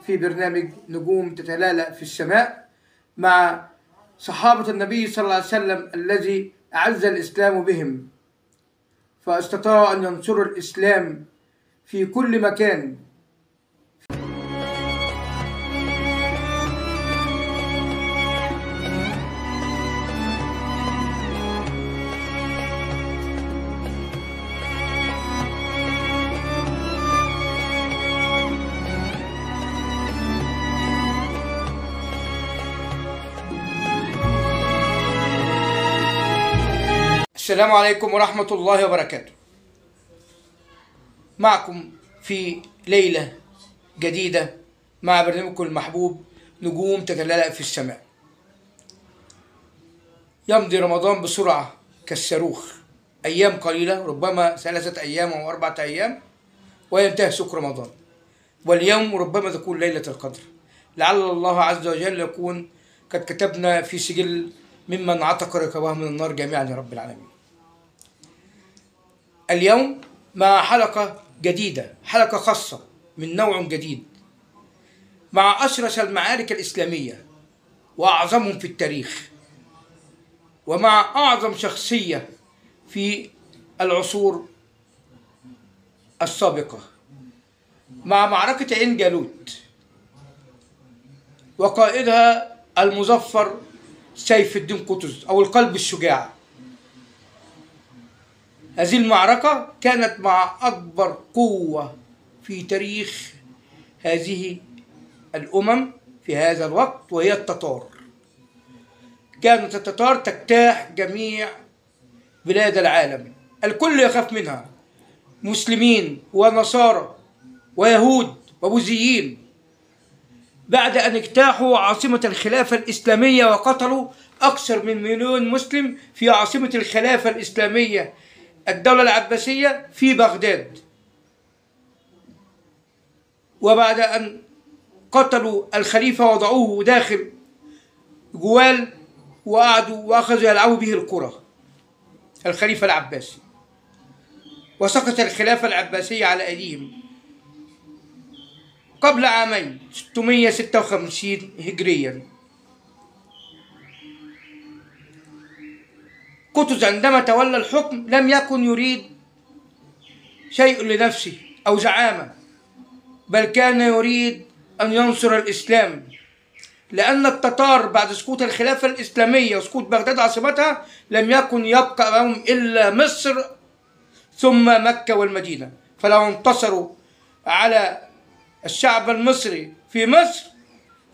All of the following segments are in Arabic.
في برنامج نجوم تتلالأ في السماء مع صحابة النبي صلى الله عليه وسلم الذي أعز الإسلام بهم، فاستطاعوا أن ينصروا الإسلام في كل مكان. السلام عليكم ورحمة الله وبركاته. معكم في ليلة جديدة مع برنامجكم المحبوب نجوم تتلألأ في السماء. يمضي رمضان بسرعة كالصاروخ، أيام قليلة، ربما 3 أيام أو 4 أيام وينتهي سوق رمضان، واليوم ربما تكون ليلة القدر. لعل الله عز وجل يكون قد كتبنا في سجل ممن عتق رقابه من النار جميعا يا رب العالمين. اليوم مع حلقة جديدة، حلقة خاصة من نوع جديد مع أشرس المعارك الإسلامية وأعظمهم في التاريخ، ومع أعظم شخصية في العصور السابقة، مع معركة عين جالوت وقائدها المظفر سيف الدين قطز أو القلب الشجاع. هذه المعركة كانت مع أكبر قوة في تاريخ هذه الأمم في هذا الوقت، وهي التتار. كانت التتار تجتاح جميع بلاد العالم، الكل يخاف منها، مسلمين ونصارى ويهود وبوذيين. بعد أن اجتاحوا عاصمة الخلافة الإسلامية وقتلوا أكثر من 1,000,000 مسلم في عاصمة الخلافة الإسلامية الدولة العباسية في بغداد، وبعد أن قتلوا الخليفة وضعوه داخل جوال وقعدوا وأخذوا يلعبوا به الكرة، الخليفة العباسي، وسقط الخلافة العباسية على أيديهم قبل عامين 656 هجريا. قطز عندما تولى الحكم لم يكن يريد شيء لنفسه أو زعامة، بل كان يريد أن ينصر الإسلام، لأن التتار بعد سقوط الخلافة الإسلامية وسقوط بغداد عاصمتها لم يكن يبقى لهم إلا مصر ثم مكة والمدينة. فلو انتصروا على الشعب المصري في مصر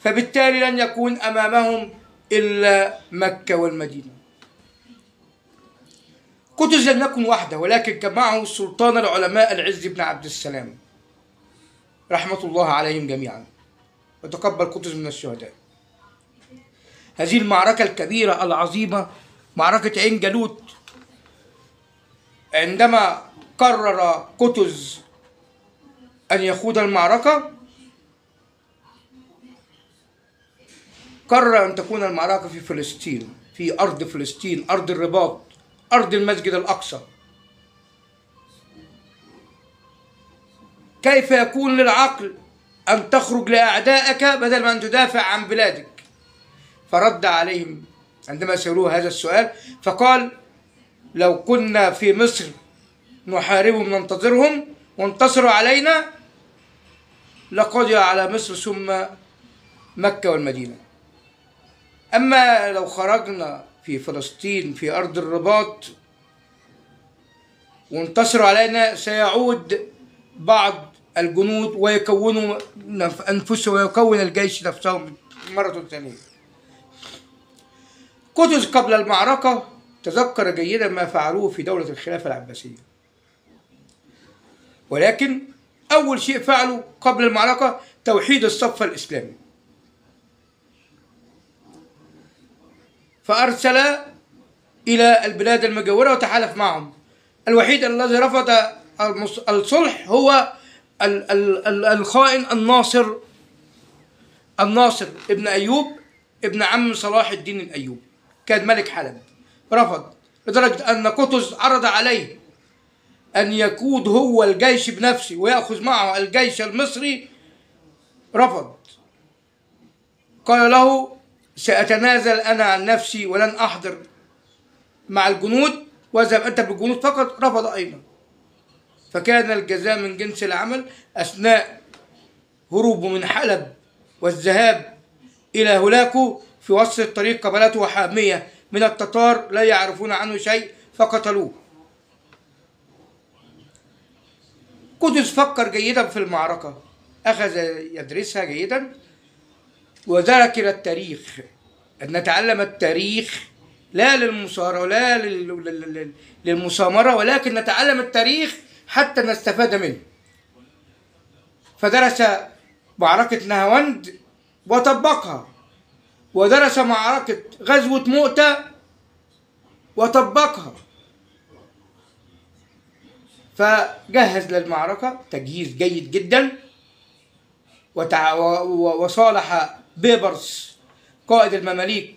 فبالتالي لن يكون أمامهم إلا مكة والمدينة. قطز لم يكن وحده، ولكن كان معه سلطان العلماء العز بن عبد السلام رحمة الله عليهم جميعا، وتقبل قطز من الشهداء. هذه المعركة الكبيرة العظيمة، معركة عين جالوت، عندما قرر قطز أن يخوض المعركة قرر أن تكون المعركة في فلسطين، في أرض فلسطين، أرض الرباط، أرض المسجد الأقصى. كيف يكون للعقل أن تخرج لأعدائك بدل من أن تدافع عن بلادك؟ فرد عليهم عندما سألوه هذا السؤال فقال: لو كنا في مصر نحاربهم ننتظرهم وانتصروا علينا لقضي على مصر ثم مكة والمدينة. أما لو خرجنا في فلسطين في أرض الرباط وانتصروا علينا سيعود بعض الجنود ويكونوا أنفسهم ويكون الجيش نفسهم مرة ثانية. قطز قبل المعركة تذكر جيدا ما فعلوه في دولة الخلافة العباسية، ولكن أول شيء فعلوا قبل المعركة توحيد الصف الإسلامي، فأرسل إلى البلاد المجاورة وتحالف معهم. الوحيد الذي رفض الصلح هو الخائن الناصر ابن أيوب ابن عم صلاح الدين الأيوبي، كان ملك حلب، رفض، لدرجة أن قطز عرض عليه أن يقود هو الجيش بنفسه ويأخذ معه الجيش المصري رفض، قال له سأتنازل أنا عن نفسي ولن أحضر مع الجنود واذهب أنت بالجنود فقط. رفض أيضا، فكان الجزاء من جنس العمل. أثناء هروبه من حلب والذهاب إلى هولاكو في وسط الطريق قابلته حامية من التتار لا يعرفون عنه شيء فقتلوه. قطز فكر جيدا في المعركة، أخذ يدرسها جيدا وذاكر التاريخ، أن نتعلم التاريخ لا للمصارعة ولا للمسامرة، ولكن نتعلم التاريخ حتى نستفاد منه. فدرس معركة نهاوند وطبقها، ودرس معركة غزوة مؤتة وطبقها، فجهز للمعركة تجهيز جيد جدا، وصالح بيبرس قائد المماليك،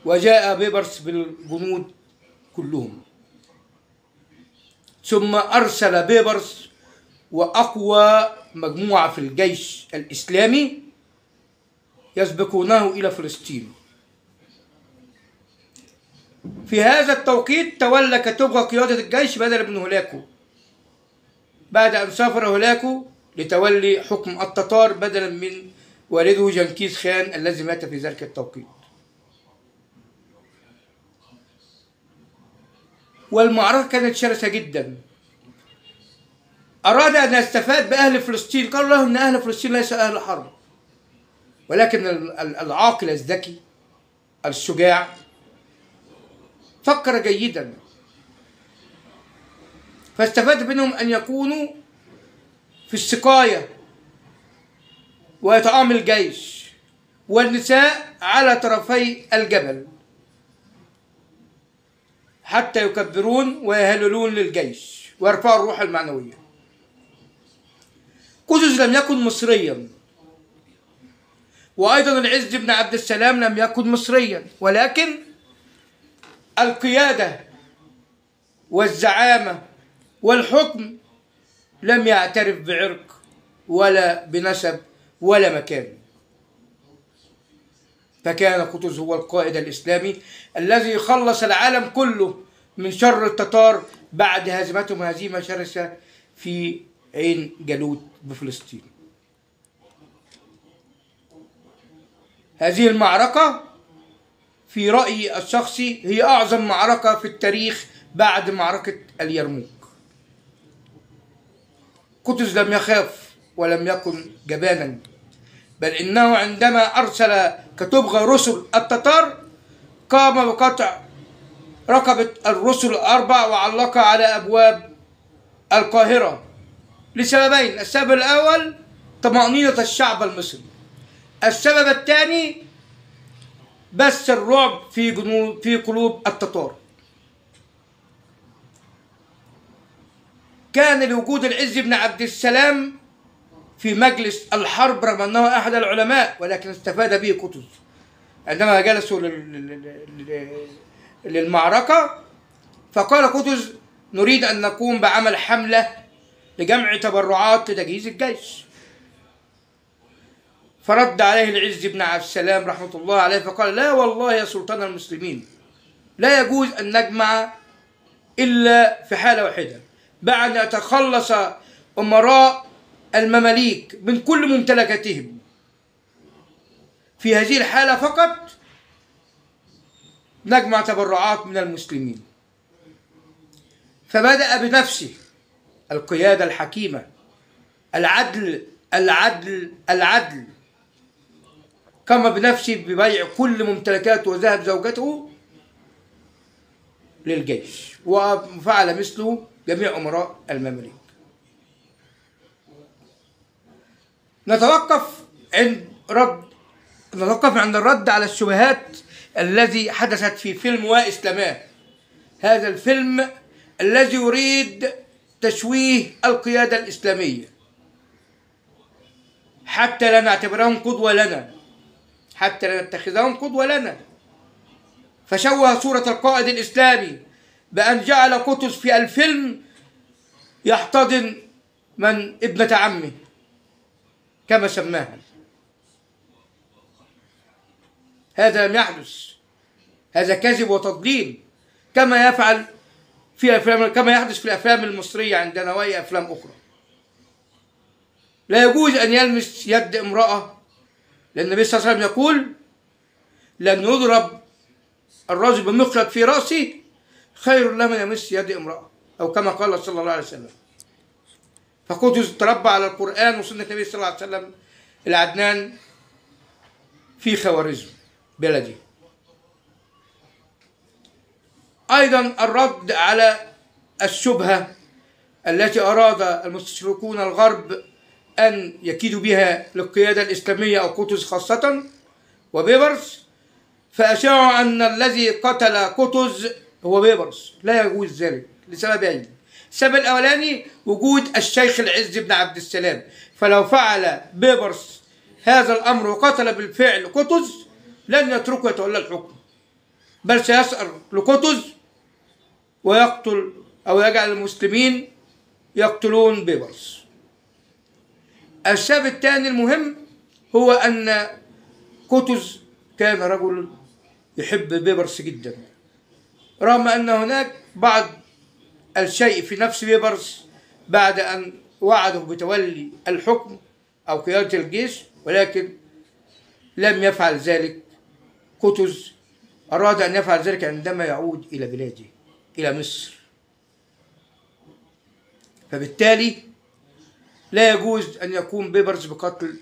وجاء بيبرس بالجنود كلهم. ثم أرسل بيبرس وأقوى مجموعة في الجيش الإسلامي يسبقونه إلى فلسطين. في هذا التوقيت تولى كتبغى قيادة الجيش بدل بن هولاكو، بعد أن سافر هولاكو لتولي حكم التتار بدلا من والده جنكيز خان الذي مات في ذلك التوقيت. والمعركة كانت شرسة جدا. أراد أن يستفاد بأهل فلسطين، قالوا له أن أهل فلسطين ليس أهل حرب، ولكن العاقل الذكي الشجاع فكر جيدا، فاستفاد منهم أن يكونوا في السقاية وإطعام الجيش، والنساء على طرفي الجبل حتى يكبرون ويهللون للجيش ويرفعوا الروح المعنوية. قطز لم يكن مصريا، وأيضا العز بن عبد السلام لم يكن مصريا، ولكن القيادة والزعامة والحكم لم يعترف بعرق ولا بنسب ولا مكان. فكان قطز هو القائد الإسلامي الذي خلص العالم كله من شر التتار بعد هزيمتهم هزيمة شرسة في عين جالوت بفلسطين. هذه المعركة في رأيي الشخصي هي أعظم معركة في التاريخ بعد معركة اليرموك. قطز لم يخاف ولم يكن جبانا، بل إنه عندما أرسل كتبغى رسل التتار قام بقطع رقبة الرسل الأربع وعلقها على أبواب القاهرة لسببين: السبب الأول طمأنينة الشعب المصري، السبب الثاني بث الرعب في قلوب التتار. كان لوجود العز بن عبد السلام في مجلس الحرب رغم أنه أحد العلماء، ولكن استفاد به قطز. عندما جلسوا للمعركة فقال قطز: نريد أن نقوم بعمل حملة لجمع تبرعات لتجهيز الجيش. فرد عليه العز بن عبد السلام رحمة الله عليه فقال: لا والله يا سلطان المسلمين، لا يجوز أن نجمع إلا في حالة واحدة، بعد أن يتخلص أمراء المماليك من كل ممتلكاتهم. في هذه الحالة فقط نجمع تبرعات من المسلمين. فبدأ بنفسه القيادة الحكيمة، العدل العدل العدل. قام بنفسه ببيع كل ممتلكاته وذهب زوجته للجيش، وفعل مثله جميع أمراء المماليك. نتوقف عند الرد على الشبهات الذي حدثت في فيلم وإسلاماه، هذا الفيلم الذي يريد تشويه القيادة الإسلامية حتى لا نعتبرهم قدوة لنا، حتى لا نتخذهم قدوة لنا. فشوه صورة القائد الإسلامي بأن جعل قطز في الفيلم يحتضن من ابنة عمه كما سماها. هذا لم يحدث، هذا كذب وتضليل كما يحدث في الأفلام المصرية عندنا وأي أفلام أخرى. لا يجوز أن يلمس يد امرأة، لأن النبي صلى الله عليه وسلم يقول: لن يضرب الرجل بمخلب في رأسه خير له من يمس يد امرأة، أو كما قال صلى الله عليه وسلم. فقطز تربى على القرآن وسنة النبي صلى الله عليه وسلم العدنان في خوارزم بلدي. أيضا الرد على الشبهة التي أراد المستشرقون الغرب أن يكيدوا بها للقيادة الإسلامية أو قطز خاصة وبيبرس، فأشاعوا أن الذي قتل قطز هو بيبرس. لا يجوز ذلك لسببين. السبب الأولاني وجود الشيخ العز بن عبد السلام، فلو فعل بيبرس هذا الأمر وقتل بالفعل قطز لن يتركه يتولى الحكم، بل سيسأر لقطز ويقتل أو يجعل المسلمين يقتلون بيبرس. السبب الثاني المهم هو أن قطز كان رجل يحب بيبرس جدا، رغم أن هناك بعض الشيء في نفس بيبرس بعد أن وعده بتولي الحكم أو قيادة الجيش، ولكن لم يفعل ذلك. قطز أراد أن يفعل ذلك عندما يعود إلى بلاده، إلى مصر. فبالتالي لا يجوز أن يقوم بيبرس بقتل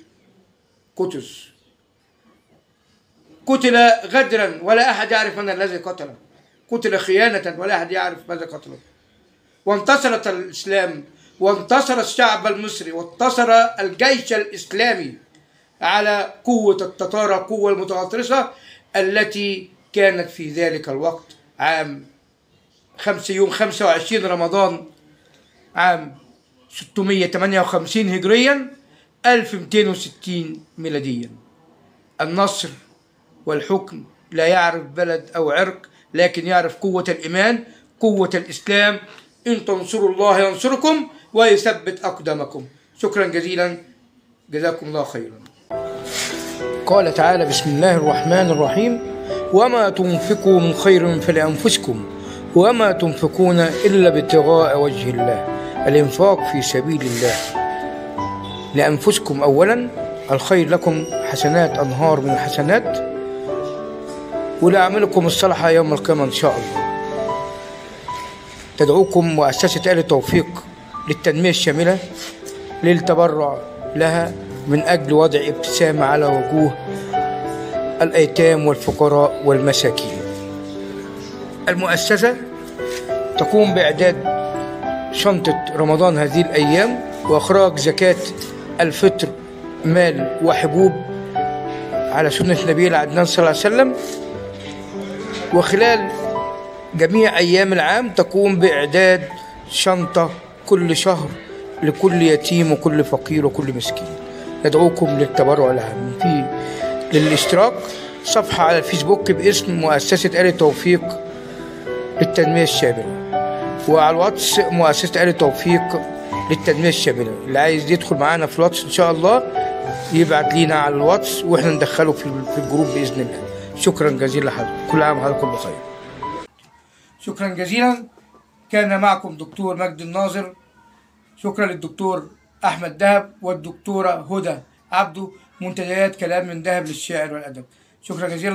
قطز. قتل غدرا ولا أحد يعرف من الذي قتله، قتل خيانة ولا أحد يعرف ماذا قتله. وانتصرت الإسلام وانتصر الشعب المصري وانتصر الجيش الإسلامي على قوة التتار، القوة المتغطرسة التي كانت في ذلك الوقت عام 25 رمضان عام 658 هجريا 1260 ميلاديا. النصر والحكم لا يعرف بلد أو عرق، لكن يعرف قوة الإيمان، قوة الإسلام. إن تنصروا الله ينصركم ويثبت أقدامكم. شكرا جزيلا، جزاكم الله خيرا. قال تعالى: بسم الله الرحمن الرحيم: وما تنفقوا من خير فلأنفسكم وما تنفقون إلا ابتغاء وجه الله. الإنفاق في سبيل الله لأنفسكم أولا، الخير لكم حسنات، أنهار من الحسنات، ولأعملكم الصالحة يوم القيامة إن شاء الله. تدعوكم مؤسسة آل توفيق للتنمية الشاملة للتبرع لها من أجل وضع ابتسامة على وجوه الأيتام والفقراء والمساكين. المؤسسة تقوم بإعداد شنطة رمضان هذه الأيام وإخراج زكاة الفطر مال وحبوب على سنة النبي العدنان صلى الله عليه وسلم. وخلال جميع أيام العام تقوم بإعداد شنطة كل شهر لكل يتيم وكل فقير وكل مسكين. ندعوكم للتبرع لها. للاشتراك صفحة على الفيسبوك باسم مؤسسة آل توفيق للتنمية الشاملة، وعلى الواتس مؤسسة آل توفيق للتنمية الشاملة. اللي عايز يدخل معانا في الواتس إن شاء الله يبعت لينا على الواتس وإحنا ندخله في الجروب بإذن الله. شكرا جزيلا لحضرتك، كل عام وحضرتك بخير. شكرا جزيلا. كان معكم دكتور مجدي الناظر. شكرا للدكتور أحمد دهب والدكتورة هدى عبده، منتديات كلام من ذهب للشعر والأدب. شكرا جزيلا.